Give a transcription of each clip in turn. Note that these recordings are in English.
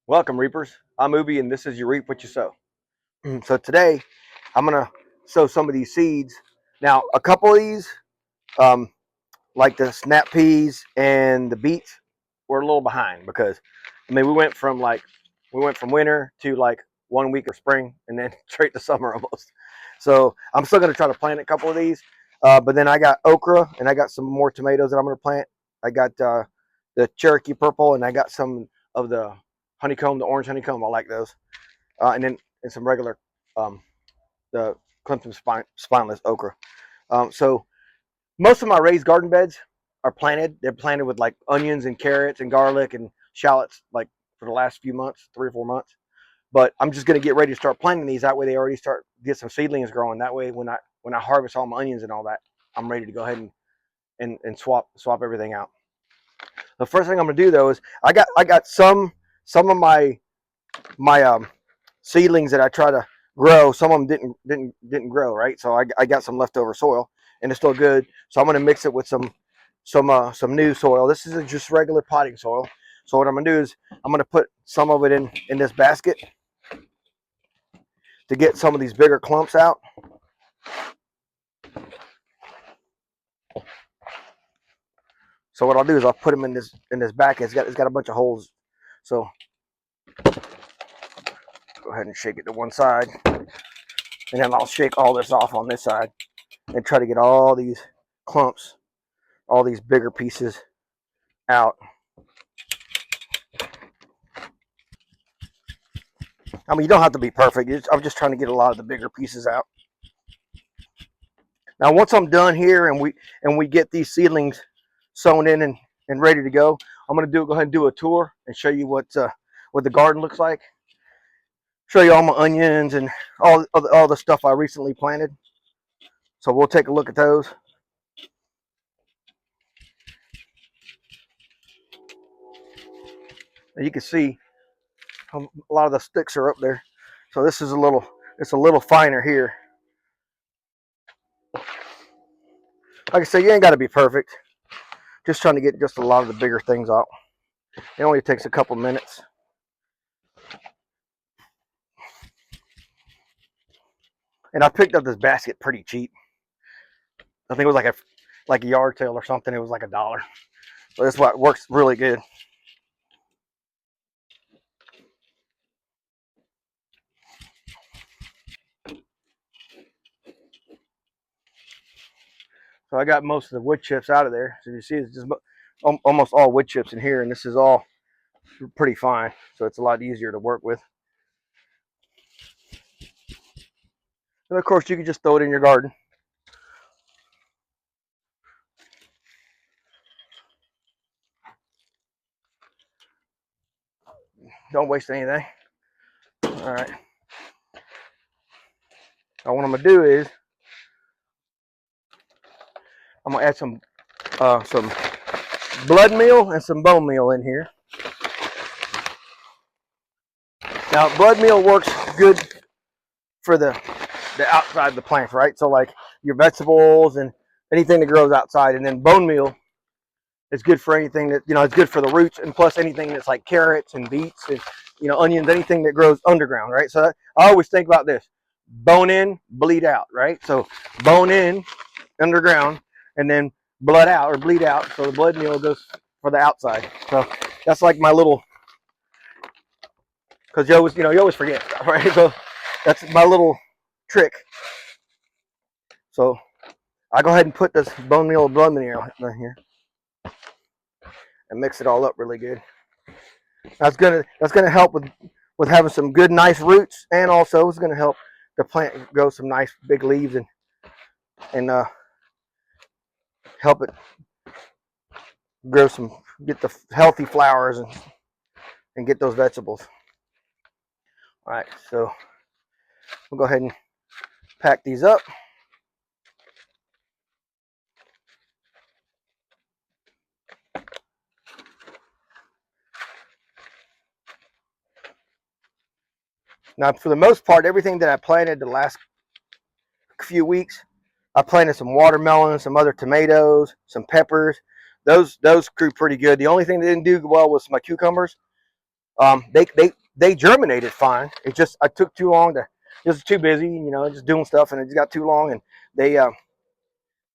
Welcome, Reapers. I'm Ubi, and this is your Reap What You Sow. So today, I'm gonna sow some of these seeds. Now, a couple of these, um, like the snap peas and the beets, we're a little behind because, we went from winter to like 1 week of spring, and then straight to summer almost. So I'm still gonna try to plant a couple of these, but then I got okra and I got some more tomatoes that I'm gonna plant. I got the Cherokee purple, and I got some of the honeycomb, the orange honeycomb. I like those, and some regular, um, the Clemson spineless okra. So most of my raised garden beds are planted. They're planted with like onions and carrots and garlic and shallots, like for the last few months, 3 or 4 months. But I'm just going to get ready to start planting these. That way, they already start get some seedlings growing. That way, when I harvest all my onions and all that, I'm ready to go ahead and swap everything out. The first thing I'm going to do though is I got some of my seedlings that I try to grow. Some of them didn't grow, right? So I got some leftover soil, and it's still good. So I'm going to mix it with some new soil. This is just regular potting soil. So what I'm going to do is I'm going to put some of it in this basket to get some of these bigger clumps out. So what I'll do is I'll put them in this basket. It's got a bunch of holes. So go ahead and shake it to one side, and then I'll shake all this off on this side and try to get all these clumps, all these bigger pieces out. I mean, you don't have to be perfect. I'm just trying to get a lot of the bigger pieces out. Now, once I'm done here and we get these seedlings sown in and ready to go, I'm going to go ahead and do a tour and show you what the garden looks like. Show you all my onions and all the stuff I recently planted. So we'll take a look at those. And you can see a lot of the sticks are up there. So this is it's a little finer here. Like I said, you ain't got to be perfect. Just trying to get just a lot of the bigger things out. It only takes a couple minutes. And I picked up this basket pretty cheap. I think it was like a yard sale or something. It was like $1. So that's what works really good. So I got most of the wood chips out of there. So you see, it's just almost all wood chips in here, and this is all pretty fine. So it's a lot easier to work with. And of course, you can just throw it in your garden. Don't waste anything. All right. Now what I'm gonna do is I'm gonna add some blood meal and some bone meal in here. Now blood meal works good for the outside of the plant, right? So like your vegetables and anything that grows outside, and then bone meal is good for anything that, it's good for the roots, and plus anything that's like carrots and beets and onions, anything that grows underground, right? So I always think about this: bone in, bleed out, right? So bone in, underground, and then blood out or bleed out. So the blood meal goes for the outside. So that's like my little, because you always forget stuff, right? So that's my little trick. So I go ahead and put this bone meal or blood meal in here and mix it all up really good. That's gonna help with having some good, nice roots, and also it's gonna help the plant grow some nice big leaves and help it grow get the healthy flowers and get those vegetables. All right, so we'll go ahead and pack these up. Now, for the most part, everything that I planted the last few weeks, I planted some watermelon, some other tomatoes, some peppers. Those grew pretty good. The only thing that didn't do well was my cucumbers. They they germinated fine. It just I took too long to. Just was too busy, you know, just doing stuff, and it just got too long, and they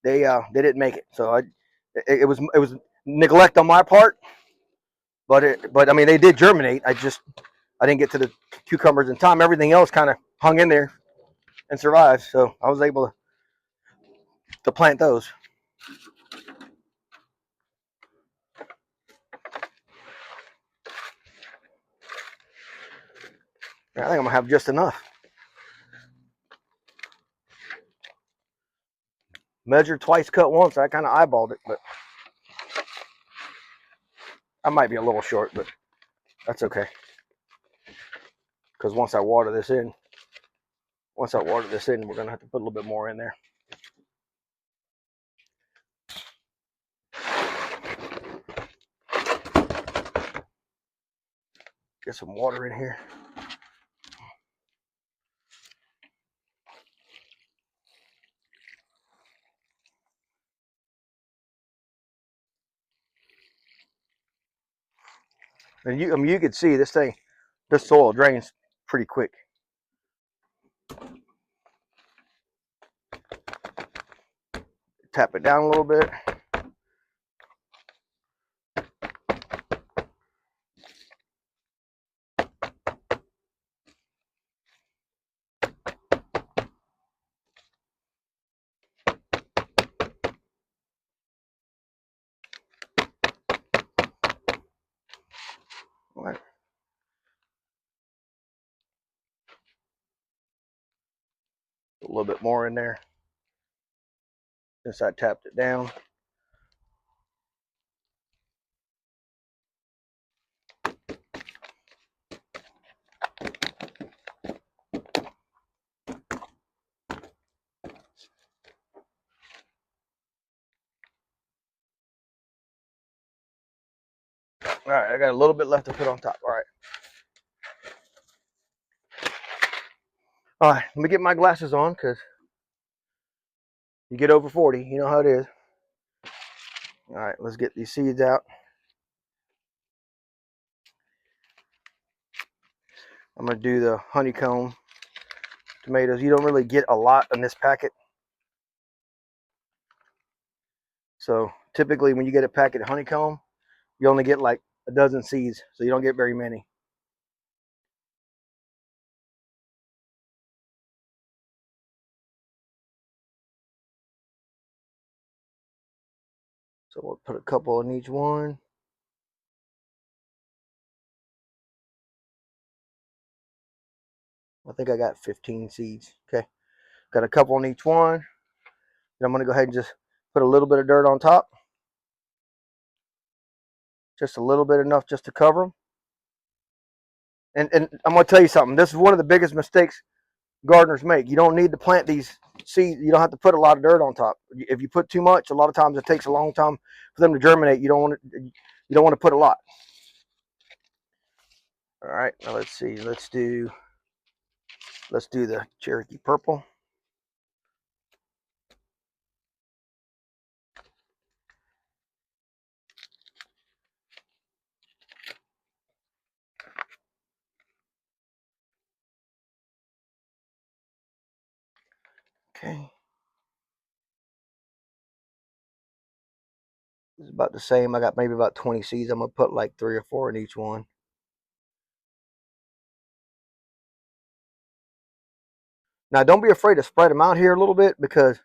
didn't make it. So it was neglect on my part, but I mean they did germinate. I didn't get to the cucumbers in time. Everything else kind of hung in there and survived, so I was able to plant those. I think I'm gonna have just enough. Measured twice, cut once. I kind of eyeballed it, but I might be a little short, but that's okay. Because once I water this in, we're gonna have to put a little bit more in there. Get some water in here. And you can see this soil drains pretty quick. Tap it down a little bit. All right. A little bit more in there since I tapped it down. All right, I got a little bit left to put on top. All right, let me get my glasses on because you get over 40, you know how it is. All right, let's get these seeds out. I'm gonna do the honeycomb tomatoes. You don't really get a lot in this packet. So typically when you get a packet of honeycomb, you only get like a dozen seeds, so you don't get very many. So we'll put a couple in each one. I think I got 15 seeds. Okay, got a couple in each one. Then I'm gonna go ahead and just put a little bit of dirt on top. Just a little bit, enough just to cover them. And I'm gonna tell you something. This is one of the biggest mistakes gardeners make. You don't need to plant these seeds. You don't have to put a lot of dirt on top. If you put too much, a lot of times it takes a long time for them to germinate. You don't want to put a lot. All right, now let's see. Let's do the Cherokee purple. Okay. It's about the same. I got maybe about 20 seeds. I'm gonna put like 3 or 4 in each one. Now don't be afraid to spread them out here a little bit, because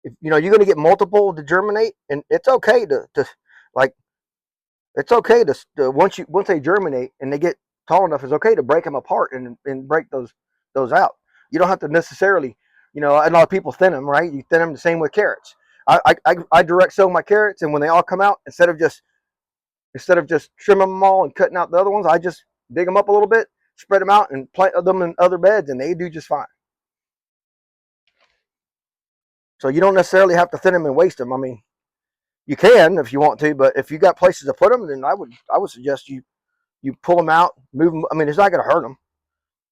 if you're gonna get multiple to germinate, and it's okay to like it's okay to once they germinate and they get tall enough, it's okay to break them apart and break those out. You don't have to necessarily, a lot of people thin them, right? You thin them the same with carrots. I direct sow my carrots, and when they all come out, instead of just trimming them all and cutting out the other ones, I just dig them up a little bit, spread them out, and plant them in other beds, and they do just fine. So you don't necessarily have to thin them and waste them. I mean, you can if you want to, but if you got places to put them, then I would suggest you pull them out, move them. I mean, it's not going to hurt them.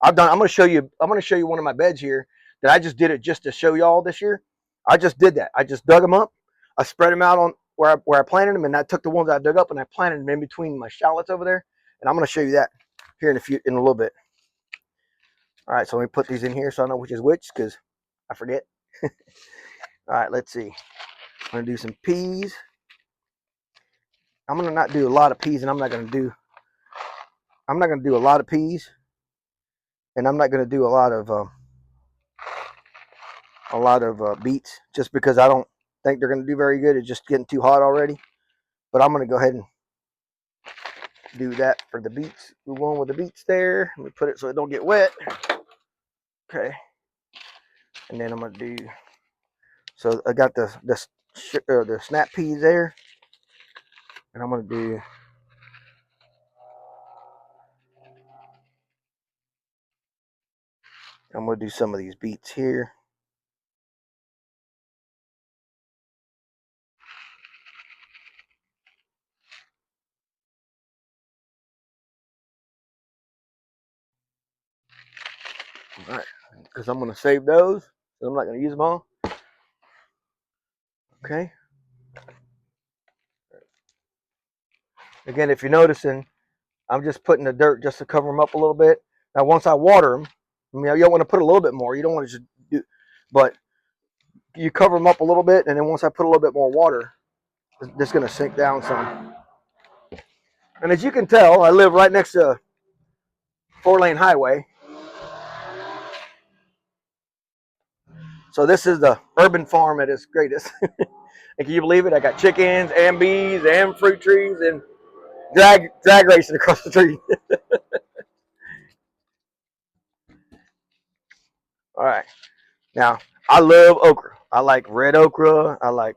I'm going to show you one of my beds here that I just did it just to show y'all this year. I just did that. I just dug them up. I spread them out on where I planted them, and I took the ones I dug up and I planted them in between my shallots over there. And I'm going to show you that. here in a little bit. All right, so let me put these in here so I know which is which, because I forget. All right, let's see. I'm gonna do some peas. I'm gonna not do a lot of peas, and I'm not gonna do a lot of peas, and I'm not gonna do a lot of beets, just because I don't think they're gonna do very good. It's just getting too hot already. But I'm gonna go ahead and do that for the beets. Move on with the beets there. Let me put it so it don't get wet. Okay. And then I'm gonna do. So I got the snap peas there, and I'm gonna do. I'm gonna do some of these beets here. All right, because I'm gonna save those, so I'm not gonna use them all. Okay. Again, if you're noticing, I'm just putting the dirt just to cover them up a little bit. Now, once I water them, I mean, you don't want to put a little bit more. You don't want to just do, but you cover them up a little bit, and then once I put a little bit more water, it's just gonna sink down some. And as you can tell, I live right next to a 4-lane highway. So this is the urban farm at its greatest. And can you believe it? I got chickens and bees and fruit trees and drag racing across the street. All right. Now, I love okra. I like red okra. I like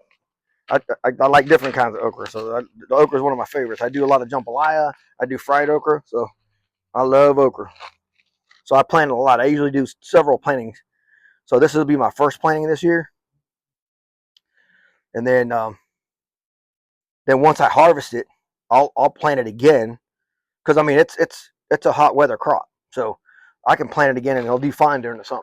different kinds of okra. So the okra is one of my favorites. I do a lot of jambalaya. I do fried okra. So I love okra. So I plant a lot. I usually do several plantings. So this will be my first planting this year. And then once I harvest it, I'll plant it again, because I mean it's a hot weather crop, so I can plant it again and it'll do fine during the summer.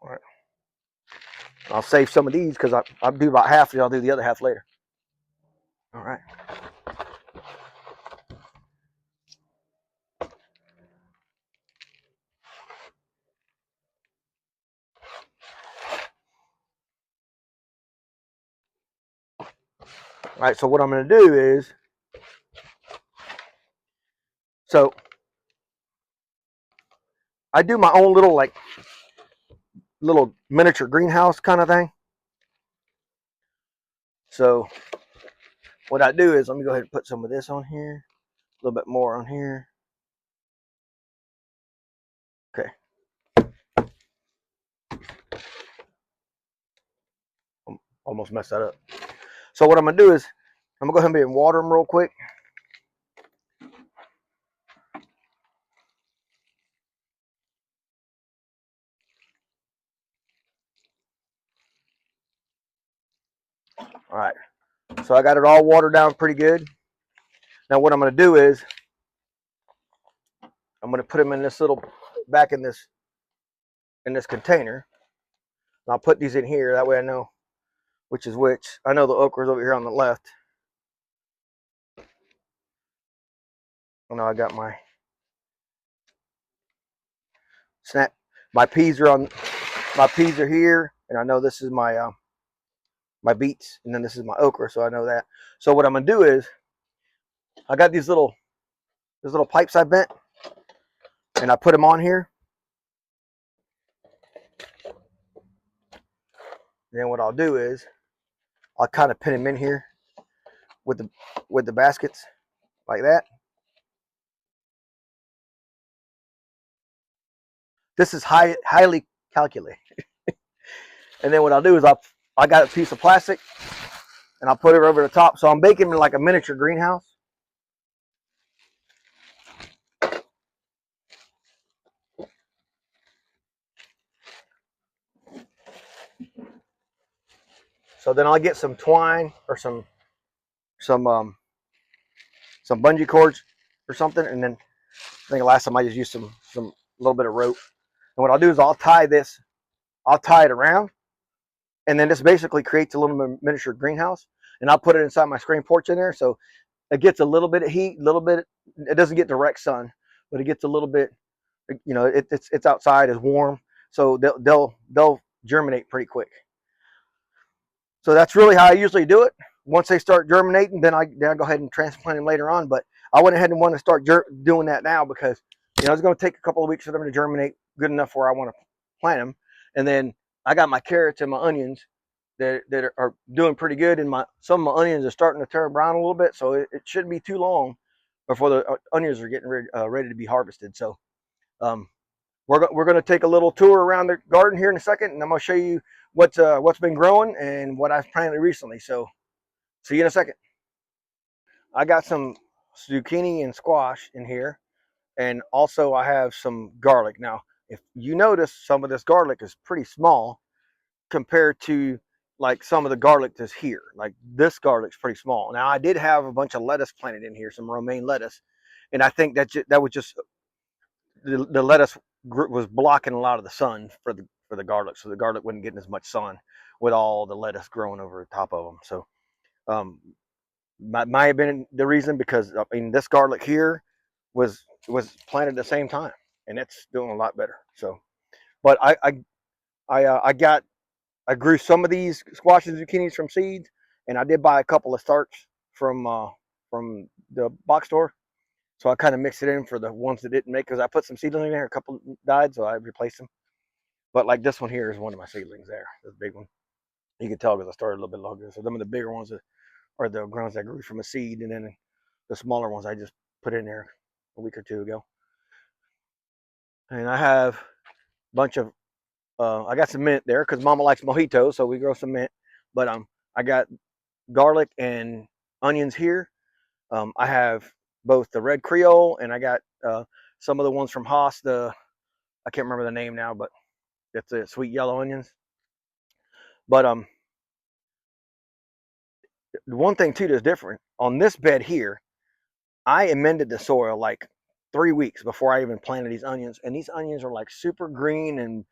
All right. I'll save some of these because I'll do about half, and I'll do the other half later. All right. All right. So what I'm going to do is, so I do my own little miniature greenhouse kind of thing. So what I do is, let me go ahead and put some of this on here, a little bit more on here. Okay. Almost messed that up. So what I'm gonna do is, I'm gonna go ahead and water them real quick. All right. So I got it all watered down pretty good. Now what I'm gonna do is, I'm gonna put them in this back in this container. And I'll put these in here. That way I know which is which. I know the okra's over here on the left. I know I got my snap. My peas are here, and I know this is my my beets, and then this is my okra, so I know that. So what I'm gonna do is, I got these little pipes I bent, and I put them on here. And then what I'll do is, I'll kind of pin them in here with the baskets like that. This is highly calculated. And then what I'll do is, I got a piece of plastic, and I'll put it over the top. So I'm making like a miniature greenhouse. So then I'll get some twine or some bungee cords or something, and then I think last time I just used some little bit of rope. And what I'll do is I'll tie it around, and then this basically creates a little miniature greenhouse. And I'll put it inside my screen porch in there, so it gets a little bit of heat, a little bit. It doesn't get direct sun, but it gets a little bit. You know, it's outside, it's warm, so they'll germinate pretty quick. So that's really how I usually do it. Once they start germinating, then I go ahead and transplant them later on. But I went ahead and want to start doing that now because it's going to take a couple of weeks for them to germinate good enough where I want to plant them. And then I got my carrots and my onions that are doing pretty good, and some of my onions are starting to turn brown a little bit. So it shouldn't be too long before the onions are getting ready to be harvested. So um, we're going to take a little tour around the garden here in a second, and I'm going to show you what's been growing and what I've planted recently. So see you in a second. I got some zucchini and squash in here, and also I have some garlic. Now, if you notice, some of this garlic is pretty small compared to like some of the garlic that's here. Like this garlic's pretty small. Now, I did have a bunch of lettuce planted in here, some romaine lettuce, and I think that was just the lettuce was blocking a lot of the sun for the garlic, so the garlic wasn't getting as much sun with all the lettuce growing over the top of them. So um, might have been the reason, because I mean this garlic here was planted at the same time, and it's doing a lot better. So, but I grew some of these squash and zucchinis from seeds, and I did buy a couple of starts from the box store. So I kind of mixed it in for the ones that didn't make, because I put some seedlings in there, a couple died, so I replaced them. But like this one here is one of my seedlings there, this big one. You can tell because I started a little bit longer. So some of the bigger ones are the grounds I grew from a seed, and then the smaller ones I just put in there a week or two ago. And I have a bunch of I got some mint there because Mama likes mojitos, so we grow some mint. But I got garlic and onions here. I have both the red Creole, and I got some of the ones from Haas. I can't remember the name now, but it's the sweet yellow onions. But one thing too that's different on this bed here, I amended the soil like 3 weeks before I even planted these onions, and these onions are like super green and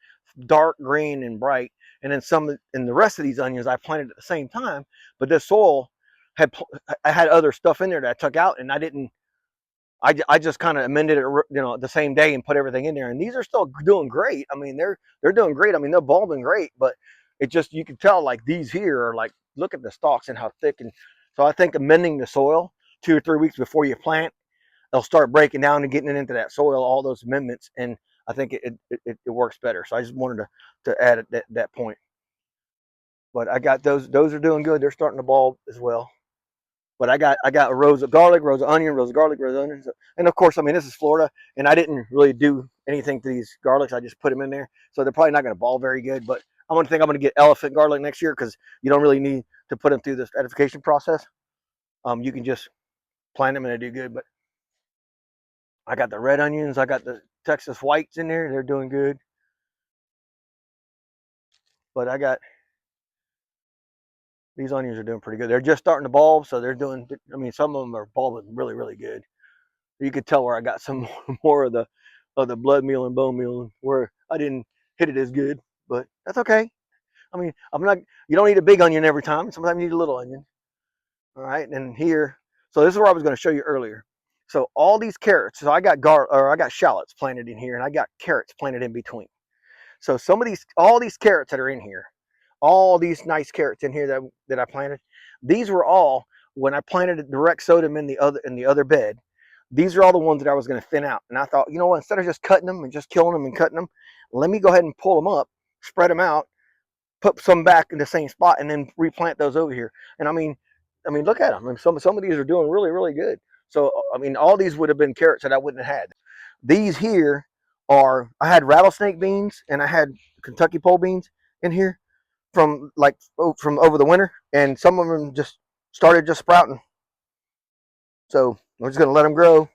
dark green and bright. And then the rest of these onions I planted at the same time, but this soil I had other stuff in there that I took out, and I didn't. I just kind of amended it, the same day and put everything in there, and these are still doing great. I mean, they're doing great. I mean, they're bulbing great, but it just, you can tell like these here are like, look at the stalks and how thick. And so I think amending the soil 2 or 3 weeks before you plant, they'll start breaking down and getting into that soil, all those amendments, and I think it works better. So I just wanted to add that point. But I got those are doing good. They're starting to bulb as well. But I got a rows of garlic, rows of onion, rows of garlic, rows of onion. And of course, I mean, this is Florida, and I didn't really do anything to these garlics. I just put them in there. So they're probably not going to bulb very good, but I'm going to get elephant garlic next year, because you don't really need to put them through this edification process. You can just plant them and they do good. But I got the red onions. I got the Texas whites in there. They're doing good. But these onions are doing pretty good. They're just starting to bulb, so they're doing, I mean, some of them are bulbing really, really good. You could tell where I got some more of the blood meal and bone meal, where I didn't hit it as good, but that's okay. I mean, you don't need a big onion every time. Sometimes you need a little onion. All right, and here, so this is where I was going to show you earlier. So all these carrots, so I got shallots planted in here, and I got carrots planted in between. So all these carrots that are in here, all these nice carrots in here that I planted, these were all when I planted direct sowed them in the other bed. These are all the ones that I was going to thin out, and I thought, you know what? Instead of just cutting them and just killing them and cutting them, let me go ahead and pull them up, spread them out, put some back in the same spot, and then replant those over here. And I mean, look at them. I mean, some of these are doing really, really good. So I mean, all these would have been carrots that I wouldn't have had. These here I had rattlesnake beans and I had Kentucky pole beans in here from over the winter, and some of them just started just sprouting. So I'm just gonna let them grow.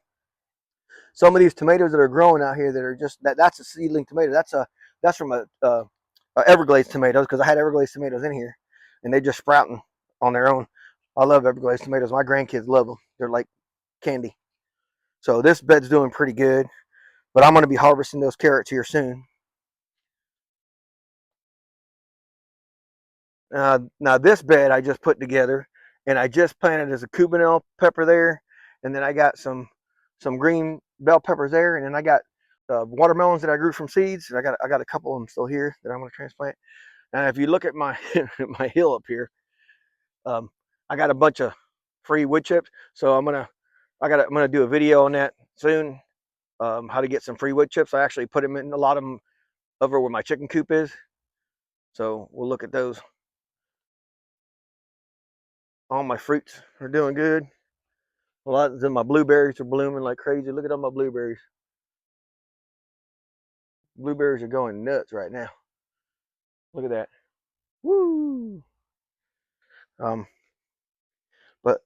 Some of these tomatoes that are growing out here that are that's a seedling tomato. That's from a Everglades tomatoes, because I had Everglades tomatoes in here, and they just sprouting on their own. I love Everglades tomatoes. My grandkids love them. They're like candy. So this bed's doing pretty good, but I'm going to be harvesting those carrots here soon. Now this bed I just put together, and I just planted as a Cubanelle pepper there, and then I got some green bell peppers there, and then I got watermelons that I grew from seeds. And I got a couple of them still here that I'm going to transplant. And if you look at my my hill up here, I got a bunch of free wood chips. So I'm gonna do a video on that soon. How to get some free wood chips. I actually put them in a lot of them over where my chicken coop is. So we'll look at those. All my fruits are doing good. A lot of my blueberries are blooming like crazy. Look at all my blueberries. Blueberries are going nuts right now. Look at that. Woo! But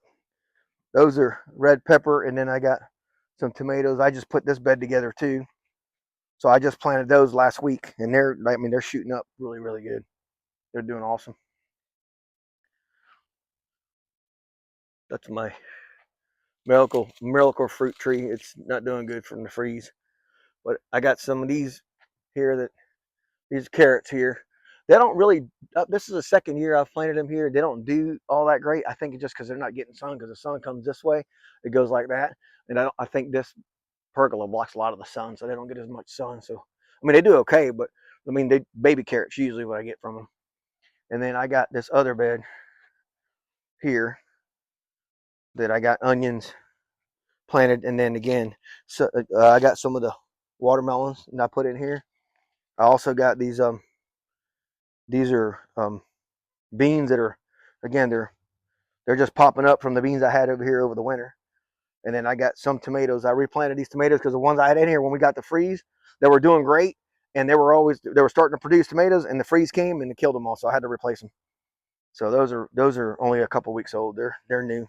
those are red pepper, and then I got some tomatoes. I just put this bed together too. So I just planted those last week, and they're shooting up really, really good. They're doing awesome. That's my miracle fruit tree. It's not doing good from the freeze, but I got some of these here, these carrots here. They don't really. This is the second year I've planted them here. They don't do all that great. I think it's just because they're not getting sun. Because the sun comes this way, it goes like that, and I think this pergola blocks a lot of the sun, so they don't get as much sun. So I mean, they do okay, but I mean, they baby carrots usually what I get from them. And then I got this other bed here that I got onions planted, and then again, so I got some of the watermelons and I put in here. I also got these are beans that are, again, they're just popping up from the beans I had over here over the winter. And then I got some tomatoes. I replanted these tomatoes because the ones I had in here when we got the freeze, they were doing great, and they were starting to produce tomatoes, and the freeze came and it killed them all, so I had to replace them. So those are only a couple weeks old. They're new.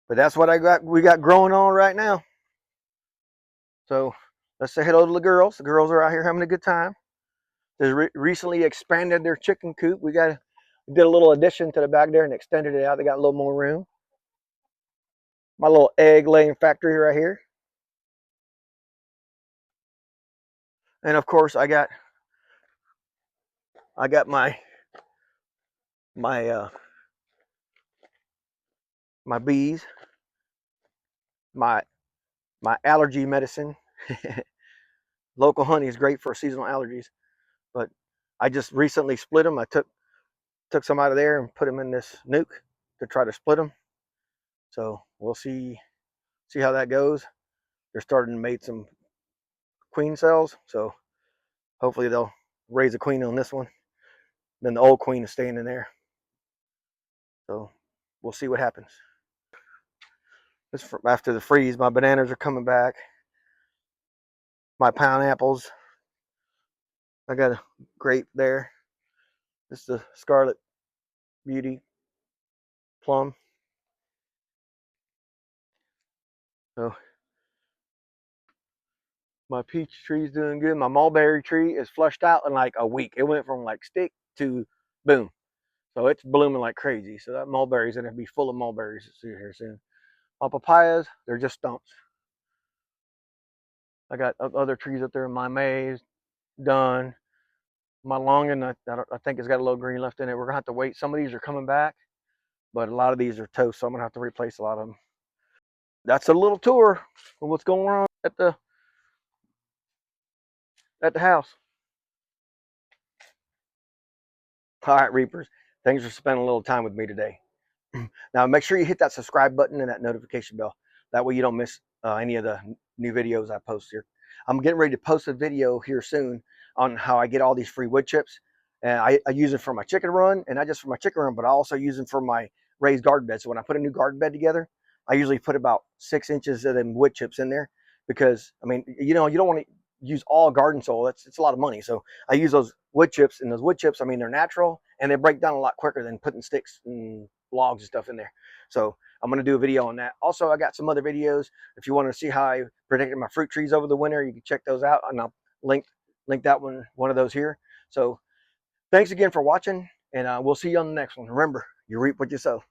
But that's what we got growing on right now. So let's say hello to the girls. The girls are out here having a good time. They recently expanded their chicken coop. We did a little addition to the back there and extended it out. They got a little more room. My little egg laying factory right here. And of course I got my my bees, my allergy medicine. Local honey is great for seasonal allergies, but I just recently split them. I took some out of there and put them in this nuke to try to split them. So we'll see how that goes. They're starting to make some queen cells, so hopefully they'll raise a queen on this one. Then the old queen is staying in there. So we'll see what happens. After the freeze, my bananas are coming back. My pineapples. I got a grape there. This is the Scarlet Beauty plum. So my peach tree is doing good. My mulberry tree is flushed out in like a week. It went from like stick to boom. So it's blooming like crazy. So that mulberry's gonna be full of mulberries here soon. My papayas, they're just stumps. I got other trees up there in my maze done. My longing, I think it's got a little green left in it. We're gonna have to wait. Some of these are coming back, but a lot of these are toast, so I'm gonna have to replace a lot of them. That's a little tour of what's going on at the house. All right, Reapers. Thanks for spending a little time with me today. Now, make sure you hit that subscribe button and that notification bell. That way you don't miss any of the new videos I post here. I'm getting ready to post a video here soon on how I get all these free wood chips. And I use it for my chicken run, and not just for my chicken run, but I also use them for my raised garden bed. So when I put a new garden bed together, I usually put about 6 inches of them wood chips in there because, I mean, you don't want to use all garden soil. It's a lot of money. So I use those wood chips, and those wood chips, I mean, they're natural and they break down a lot quicker than putting sticks and logs and stuff in there. So I'm going to do a video on that. Also, I got some other videos. If you want to see how I protected my fruit trees over the winter, you can check those out, and I'll link that one of those here. So thanks again for watching, and we'll see you on the next one. Remember, you reap what you sow.